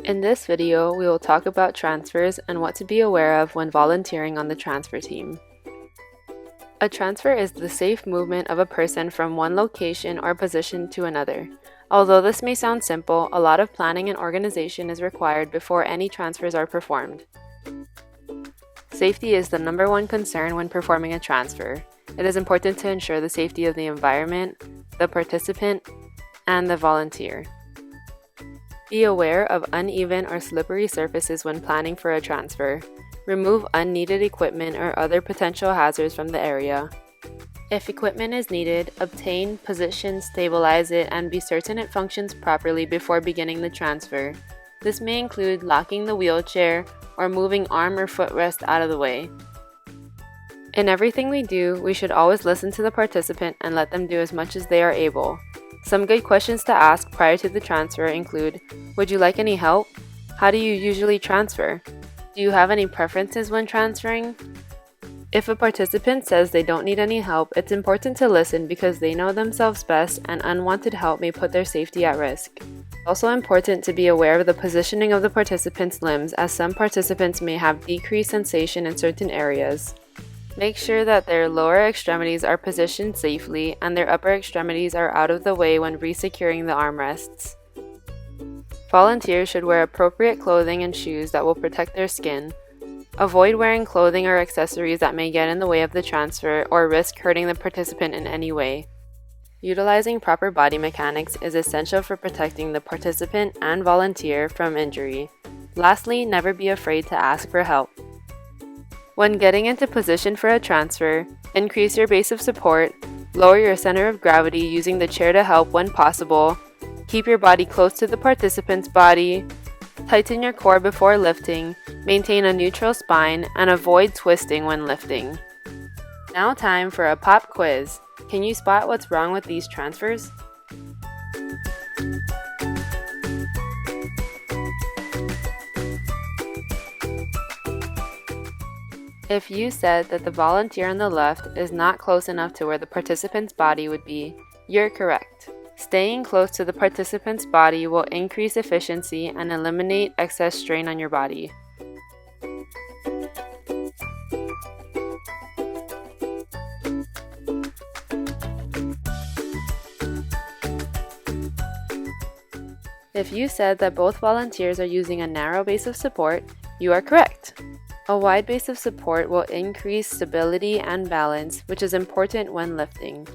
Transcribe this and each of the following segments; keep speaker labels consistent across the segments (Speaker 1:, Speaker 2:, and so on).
Speaker 1: In this video, we will talk about transfers and what to be aware of when volunteering on the transfer team. A transfer is the safe movement of a person from one location or position to another. Although this may sound simple, a lot of planning and organization is required before any transfers are performed. Safety is the number one concern when performing a transfer. It is important to ensure the safety of the environment, the participant, and the volunteer. Be aware of uneven or slippery surfaces when planning for a transfer. Remove unneeded equipment or other potential hazards from the area. If equipment is needed, obtain, position, stabilize it, and be certain it functions properly before beginning the transfer. This may include locking the wheelchair or moving arm or footrest out of the way. In everything we do, we should always listen to the participant and let them do as much as they are able. Some good questions to ask prior to the transfer include, would you like any help? How do you usually transfer? Do you have any preferences when transferring? If a participant says they don't need any help, it's important to listen because they know themselves best and unwanted help may put their safety at risk. It's also important to be aware of the positioning of the participant's limbs as some participants may have decreased sensation in certain areas. Make sure that their lower extremities are positioned safely and their upper extremities are out of the way when resecuring the armrests. Volunteers should wear appropriate clothing and shoes that will protect their skin. Avoid wearing clothing or accessories that may get in the way of the transfer or risk hurting the participant in any way. Utilizing proper body mechanics is essential for protecting the participant and volunteer from injury. Lastly, never be afraid to ask for help. When getting into position for a transfer, increase your base of support, lower your center of gravity using the chair to help when possible, keep your body close to the participant's body, tighten your core before lifting, maintain a neutral spine, and avoid twisting when lifting. Now time for a pop quiz. Can you spot what's wrong with these transfers? If you said that the volunteer on the left is not close enough to where the participant's body would be, you're correct. Staying close to the participant's body will increase efficiency and eliminate excess strain on your body. If you said that both volunteers are using a narrow base of support, you are correct. A wide base of support will increase stability and balance, which is important when lifting.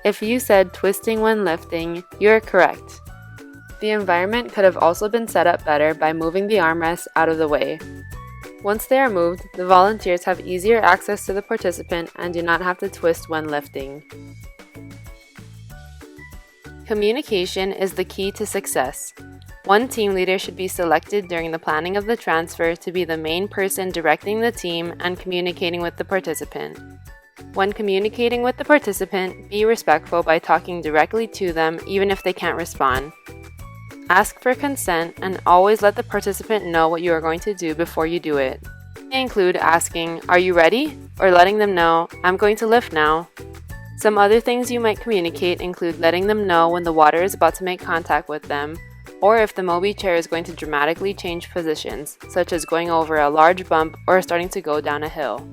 Speaker 1: If you said twisting when lifting, you're correct. The environment could have also been set up better by moving the armrests out of the way. Once they are moved, the volunteers have easier access to the participant and do not have to twist when lifting. Communication is the key to success. One team leader should be selected during the planning of the transfer to be the main person directing the team and communicating with the participant. When communicating with the participant, be respectful by talking directly to them even if they can't respond. Ask for consent and always let the participant know what you are going to do before you do it. It may include asking, "Are you ready?" or letting them know, "I'm going to lift now." Some other things you might communicate include letting them know when the water is about to make contact with them, or if the Mobi chair is going to dramatically change positions, such as going over a large bump or starting to go down a hill.